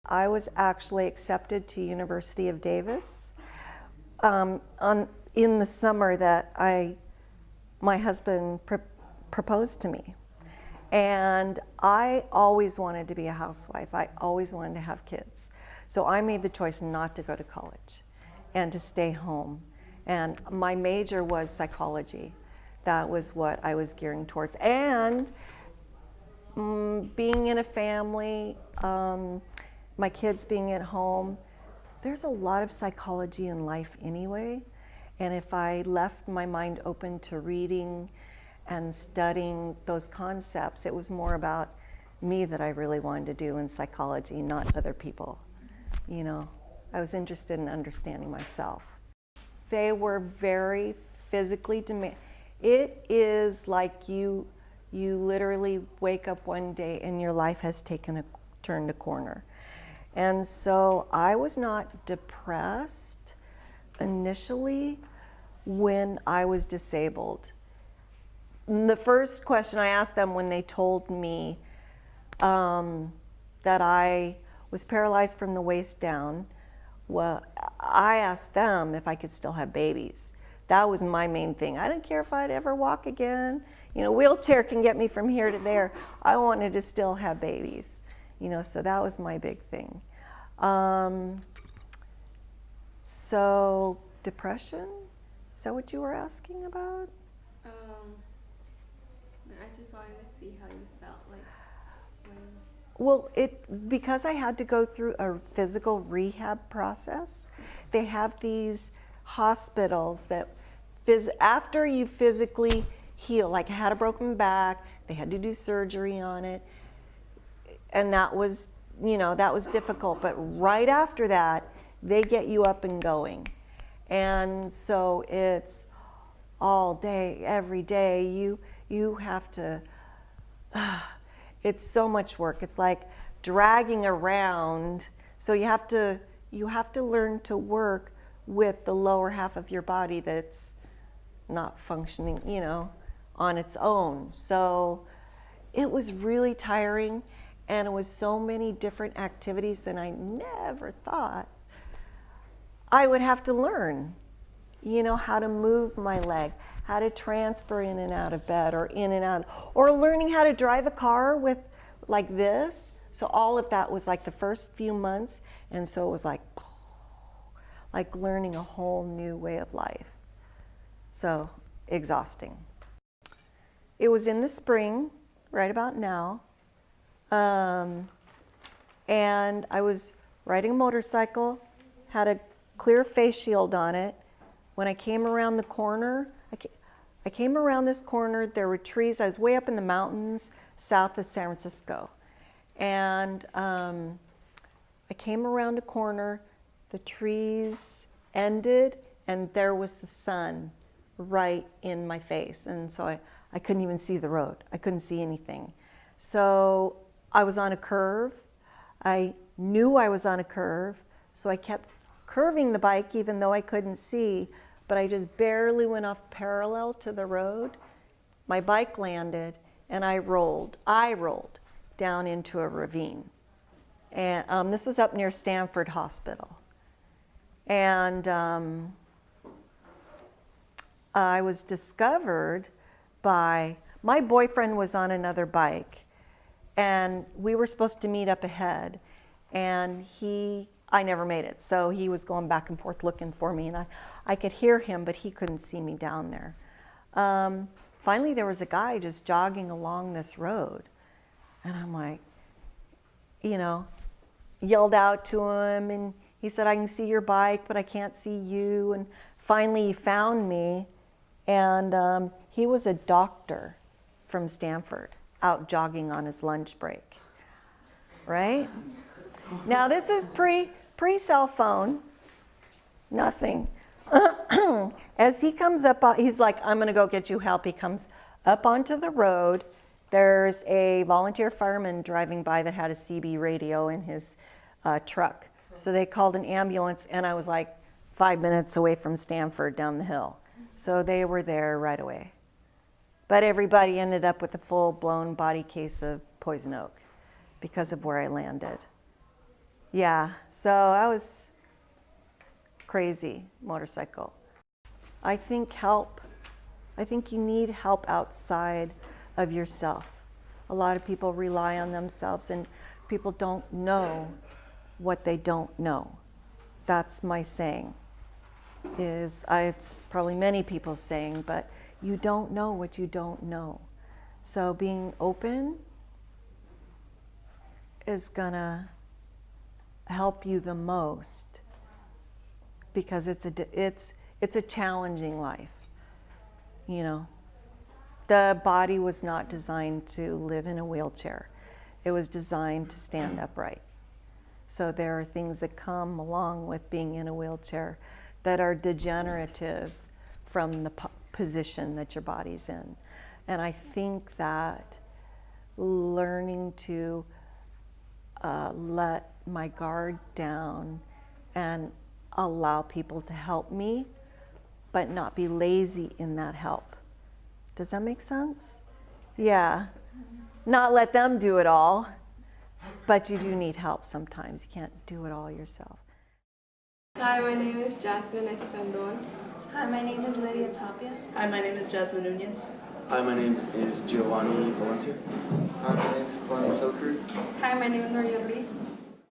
I was actually accepted to University of Davis in the summer that my husband proposed to me. And I always wanted to be a housewife. I always wanted to have kids. So I made the choice not to go to college and to stay home. And my major was psychology. That was what I was gearing towards. And being in a family, my kids being at home, there's a lot of psychology in life anyway. And if I left my mind open to reading and studying those concepts, it was more about me that I really wanted to do in psychology, not other people. You know, I was interested in understanding myself. They were very physically demanding. It is like you literally wake up one day and your life has turned a corner. And so I was not depressed initially when I was disabled. The first question I asked them when they told me that I was paralyzed from the waist down, well, I asked them if I could still have babies. That was my main thing. I didn't care if I'd ever walk again. You know, wheelchair can get me from here to there. I wanted to still have babies. You know, so that was my big thing. So depression, is that what you were asking about? I just wanted to see how you felt like when... Well, because I had to go through a physical rehab process, they have these hospitals that after you physically heal, like I had a broken back, they had to do surgery on it, and that was, you know, that was difficult. But right after that, they get you up and going. And so it's all day, every day. You have to, it's so much work. It's like dragging around. So you have to learn to work with the lower half of your body that's not functioning, you know, on its own. So it was really tiring, and it was so many different activities that I never thought I would have to learn. You know, how to move my leg, how to transfer in and out of bed or in and out, or learning how to drive a car with like this. So all of that was like the first few months, and so it was like learning a whole new way of life. So exhausting. It was in the spring, right about now, and I was riding a motorcycle, had a clear face shield on it. When I came around the corner, I came around this corner, there were trees. I was way up in the mountains south of San Francisco. And I came around a corner, the trees ended, and there was the sun right in my face. And so I couldn't even see the road. I couldn't see anything. So I was on a curve. I knew I was on a curve, so I kept curving the bike even though I couldn't see, but I just barely went off parallel to the road. My bike landed, and I rolled down into a ravine. And this was up near Stanford Hospital. And I was discovered by, my boyfriend was on another bike, and we were supposed to meet up ahead, and I never made it, so he was going back and forth looking for me, and I could hear him, but he couldn't see me down there. Finally, there was a guy just jogging along this road, and I'm like, you know, yelled out to him, and he said, I can see your bike, but I can't see you. And finally, he found me, and he was a doctor from Stanford, out jogging on his lunch break, right? Now, this is pre-cell phone, nothing. As he comes up, he's like, I'm gonna go get you help. He comes up onto the road. There's a volunteer fireman driving by that had a CB radio in his truck. So they called an ambulance, and I was like 5 minutes away from Stanford down the hill. So they were there right away. But everybody ended up with a full-blown body case of poison oak because of where I landed. Yeah, so I was crazy motorcycle. I think you need help outside of yourself. A lot of people rely on themselves and people don't know what they don't know. That's my saying. It's probably many people's saying, but you don't know what you don't know. So being open is gonna help you the most because it's a challenging life. You know, the body was not designed to live in a wheelchair. It was designed to stand upright. So there are things that come along with being in a wheelchair that are degenerative from the position that your body's in. And I think that learning to let my guard down and allow people to help me, but not be lazy in that help. Does that make sense? Yeah. Not let them do it all, but you do need help sometimes. You can't do it all yourself. Hi, my name is Jasmine Escandon. Hi, my name is Lydia Tapia. Hi, my name is Jasmine Nunez. Hi, my name is Giovanni Valencia. Hi, my name is Kalani Toker. Hi, my name is Maria Ruiz.